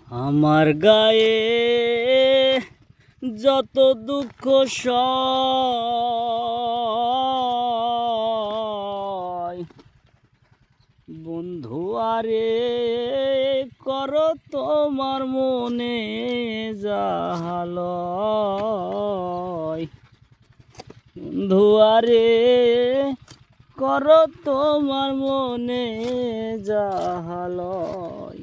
আমার গায়ে যত দুঃখ সয় বন্ধু আরে করো তোমার মনে জাহালয়। বন্ধু আরে করো তোমার মনে জাহালয়।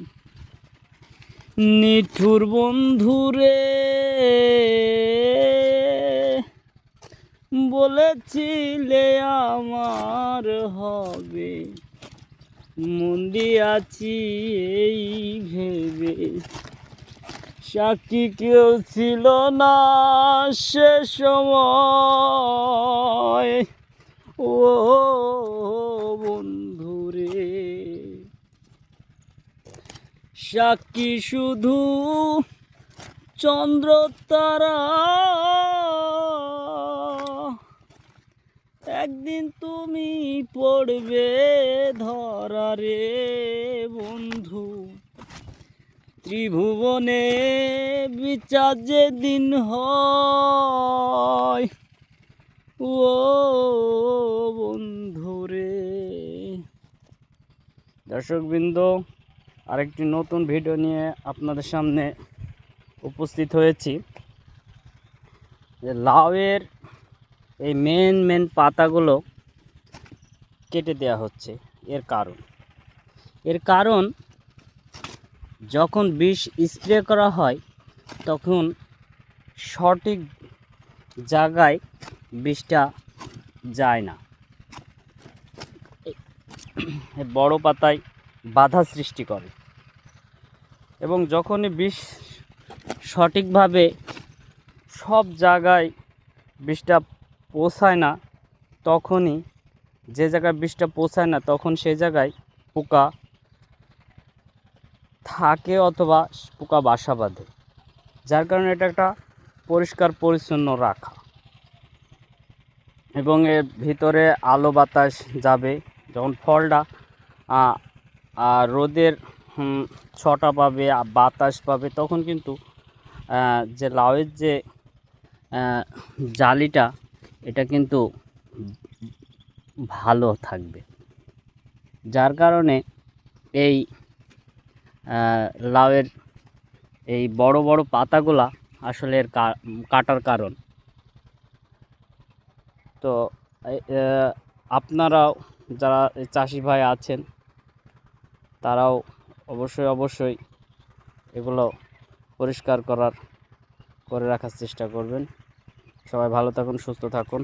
নিঠুর বন্ধুরে বলেছিলে আমার হবে, মন দিয়াছি এই ভেবে। সাক্ষী কেউ ছিল না সে সময়, ও বন্ধুরে। সাক্ষী শুধু চন্দ্র তারা, একদিন তুমি পড়বে ধরা রে বন্ধু। ত্রিভুবনে বিচার যেদিন হয়, ও বন্ধুরে। দর্শকবৃন্দ, আরেকটি নতুন ভিডিও নিয়ে আপনাদের সামনে উপস্থিত হয়েছি। যে লাউয়ের এই মেন পাতাগুলো কেটে দেওয়া হচ্ছে। এর কারণ যখন বিষ স্প্রে করা হয় তখন সঠিক জায়গায় বিষটা যায় না, বড় পাতায় বাধা সৃষ্টি করে। এবং যখনই বিষ সঠিকভাবে সব জায়গায় বিষটা পৌঁছায় না, তখনই যে জায়গায় বিষটা পৌঁছায় না তখন সেই জায়গায় পোকা থাকে অথবা পোকা বাসা বাঁধে। যার কারণে এটা একটা পরিষ্কার পরিচ্ছন্ন রাখা এবং এর ভিতরে আলো বাতাস যাবে। যখন ফলটা রোদের ছটা পাবে, বাতাস পাবে, তখন কিন্তু যে লাউয়ের যে জালিটা এটা কিন্তু ভালো থাকবে। যার কারণে এই লাউয়ের এই বড় বড় পাতাগুলা আসলে এর কাটার কারণ। তো আপনারাও যারা চাষি ভাই আছেন তারাও অবশ্যই এগুলো পরিষ্কার করে রাখার চেষ্টা করবেন। সবাই ভালো থাকুন, সুস্থ থাকুন।